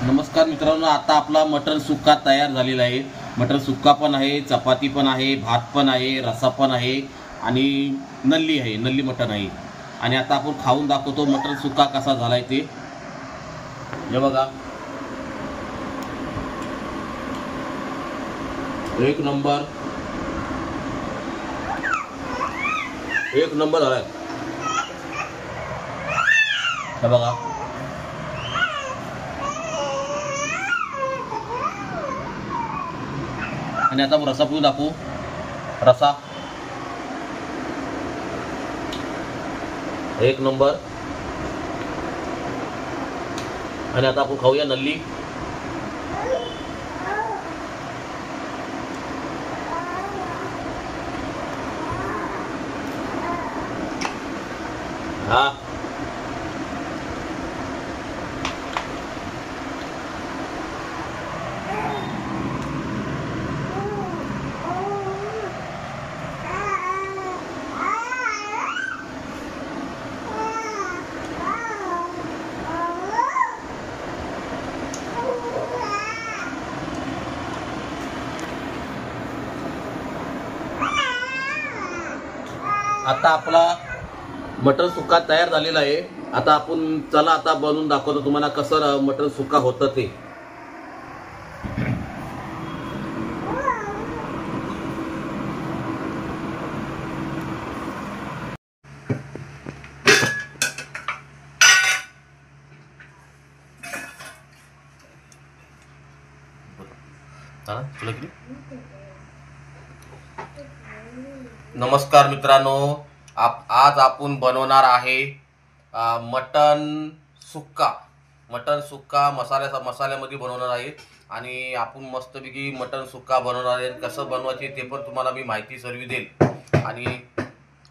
नमस्कार मित्रांनो, आता आपला मटन सुक्का तयार झालेला आहे। मटन सुक्का पण आहे, चपाती पण आहे, भात पण आहे, रसा पण आहे आणि नल्ली आहे, नल्ली मटन आहे। आणि आता आपण खाऊन दाखवतो मटन सुक्का कसा झालाय ते। हे बघा, एक नंबर, एक नंबर झालाय। हे बघा, आणि आता रसा पिऊन दाखवू। रसा एक नंबर। आणि आता आपण खाऊया नल्ली। हा, आता आपला मटन सुक्का तयार झालेला आहे। आता आपण चला आता बनवून दाखवतो तुम्हाला कसं मटन सुक्का होतं ते। नमस्कार मित्रांनो, आज आपण बनवणार आहे मटन सुक्का। मटन सुक्का मसाल्यामध्ये बनवणार आहे आणि आपण मस्तपैकी मटन सुक्का बनवणार आहे। कसं बनवायचे ते पण तुम्हाला मी माहिती सर्व देईल। आणि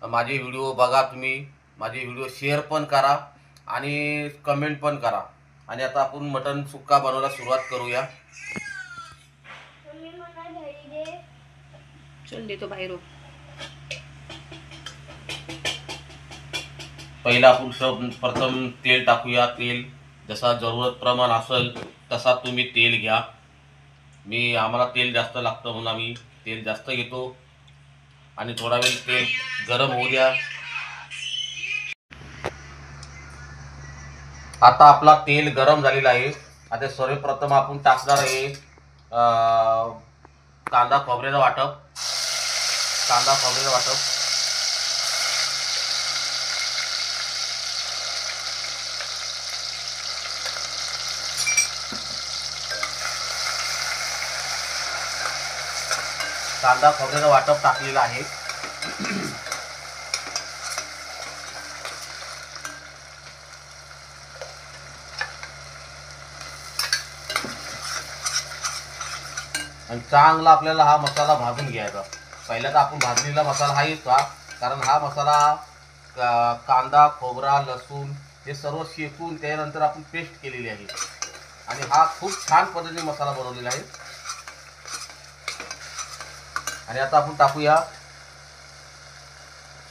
माझे व्हिडिओ बघा, तुम्ही माझे व्हिडिओ शेअर पण करा आणि कमेंट पण करा। आणि आता आपण मटन सुक्का बनवायला सुरुवात करूया। चल देतो बाहेर। पहिला आपण प्रथम तेल टाकूया। तेल जसा जरूरत प्रमाण असेल तसा तुम्ही तेल घ्या। आम्हाला तेल जास्त लागतं म्हणून आम्ही तेल जास्त घेतो। आणि थोडा वेळ तेल गरम होऊ द्या। आता आपला तेल गरम झालेला आहे। आता सर्वप्रथम आपण टाकणार आहे कांदा खोबऱ्याचं वाटप। कांदा खोबऱ्याचं वाटप, कांदा खोबऱ्याचं वाटप टाकलेलं आहे। आणि चांगला आपल्याला हा मसाला भाजून घ्यायचा। पहिला तर आपण भाजलेला मसाला आहेच का, कारण हा मसाला कांदा खोबरा लसूण हे सर्व शेकून त्यानंतर आपण पेस्ट केलेली आहे। आणि हा खूप छान पद्धतीने मसाला बनवलेला आहे। आणि आता आपण टाकूया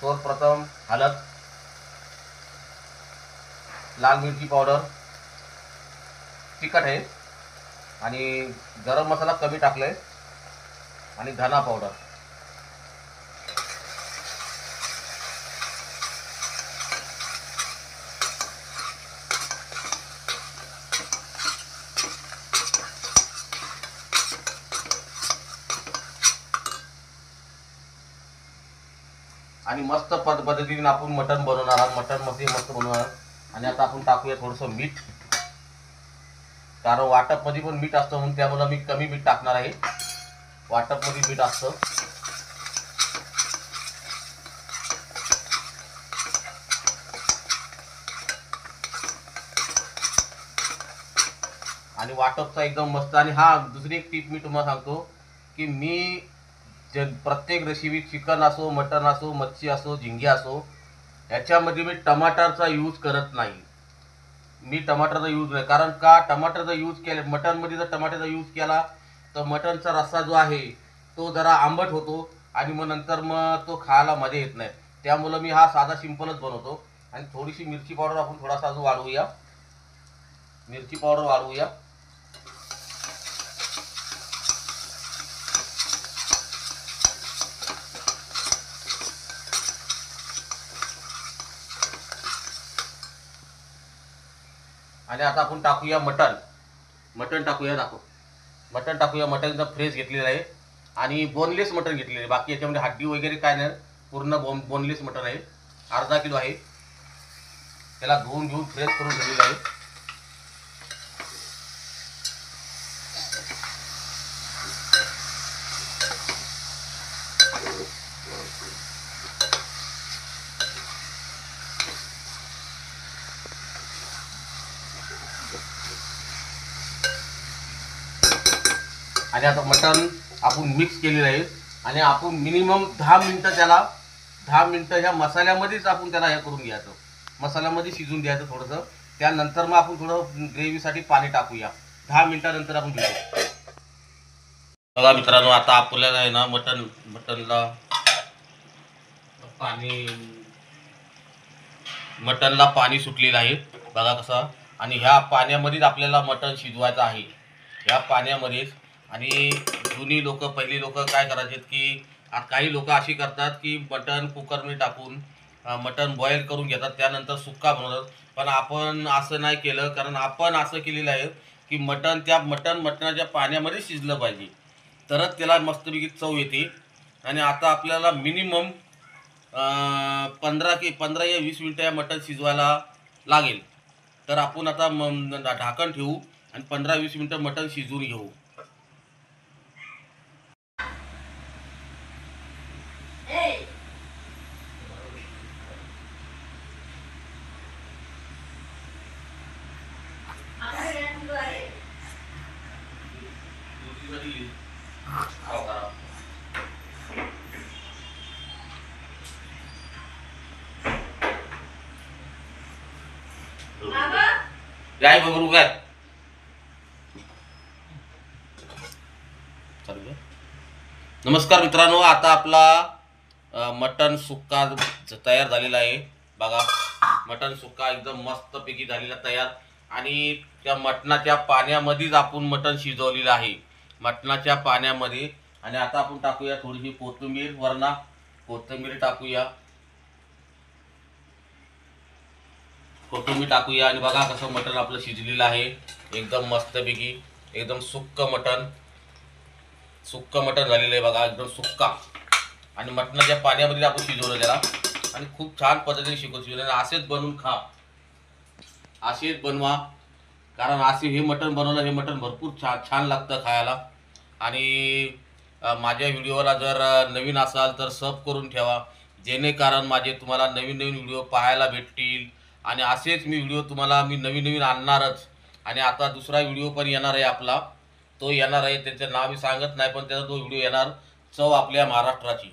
सर्वप्रथम हळद, लाल मिरची पावडर, तिखट आहे आणि गरम मसाला कमी टाकलाय आणि धना पावडर। आणि मस्त पद्धतीने आपण मटन बनवणार आहोत। मटन मध्ये मस्त बनवणार। आणि आता आपण टाकूया थोडंसं मीठ, कारण वाटप मध्ये पण मीठ असतं म्हणून त्यामुळे मी कमी मीठ टाकणार आहे। वाटप मध्ये मीठ असतं। आणि वाटपचा एकदम मस्त। आणि हा दुसरी एक टीप मी तुम्हाला सांगतो की मी प्रत्येक रेसिपी चिकन असो, मटन असो, मच्छी असो, झिंगे असो, याच्यामध्ये मी टमाटरचा यूज करत नाही। मी टमाटरचा यूज नाही, कारण का टमाटरचा यूज केला मटनमध्ये जर टमाटरचा यूज केला तर मटनचा रस्सा जो आहे तो जरा आंबट होतो आणि मग नंतर मग तो खायला मजा येत नाही। त्यामुळे मी हा साधा सिंपलच बनवतो। आणि थोडीशी मिरची पावडर आपण थोडासा अजून वाढवूया। मिरची पावडर वाढवूया। आणि आता आपण टाकूया मटण टाकूया. मटण टाकूया. मटणचा फ्रेश घेतलेला आहे आणि बोनलेस मटण घेतलेलं आहे. बाकी याच्यामध्ये हड्डी वगैरे काय नाही, पूर्ण बोनलेस मटण आहे. अर्धा किलो आहे. त्याला धुवून घेऊन फ्रेश करून ठेवलेलं आहे. आणि आता मटण आपण मिक्स केलेलं आहे आणि आपण मिनिमम 10 मिनिटं ह्या मसाल्यामध्येच आपण त्याला हे करून घ्यायचं, मसाल्यामध्ये शिजून द्यायचं थोडंसं. त्यानंतर मग आपण थोडं ग्रेव्हीसाठी पाणी टाकूया. 10 मिनिटानंतर आपण घेऊ. बघा मित्रांनो, आता आपल्याला आहे ना मटणला पाणी सुटलेलं आहे बघा कसं. आणि ह्या पाण्यामध्येच आपल्याला मटण शिजवायचं आहे, ह्या पाण्यामध्येच. आणि पहिली लोक काय करायचे की काही लोक अशी करतात की मटण कुकरमध्ये टाकून मटण बॉईल करून घेतात, त्यानंतर सुक्का बनवतात. पण आपण असं नाही केलं, कारण आपण असं केलेलं आहे की मटणाच्या पाण्यामध्ये शिजलं पाहिजे, तरच त्याला मस्तपैकी चव येते. आणि आता आपल्याला मिनिमम 15 या 20 मिनटं या मटण शिजवायला लागेल. तर आपण आता ढाकण ठेवू आणि 15-20 मिनटं मटण शिजवून घेऊ. काय बघू काय नमस्कार मित्रांनो, आता आपला मटण सुक्का तयार झालेला आहे बघा. मटण सुक्का एकदम मस्तपैकी झालेला तयार. आणि त्या मटणाच्या पाण्यामध्येच आपण मटण शिजवलेलं आहे, मटणाच्या पाण्यामध्ये. आणि आता आपण टाकूया थोडीशी कोथिंबीर, वरना कोथिंबीर टाकूया आणि बघा कसं मटण आपलं शिजलेलं आहे एकदम मस्तपैकी. एकदम सुक्क मटण झालेलं आहे बघा, एकदम सुक्का. आणि मटणाच्या पाण्यामध्ये आपण शिजवलं त्याला आणि खूप छान पद्धतीने शिजवलं. असेच बनवून खा, असेच बनवा, कारण असे हे मटण बनवलं, हे मटण भरपूर छान लागतं खायला. आणि माझ्या व्हिडिओला जर नवीन असाल तर सब करून ठेवा, जेणेकरून तुम्हाला नवीन व्हिडिओ पाहायला भेटतील. आणि असेच व्हिडिओ तुम्हाला मी नवीन आणणारच. आणि आता दुसरा व्हिडिओ पण येणार आहे आपला, तो येणार आहे, त्याचं नाव मी सांगत नाही, पण त्याचा तो व्हिडिओ येणार, चव आपल्या महाराष्ट्राची.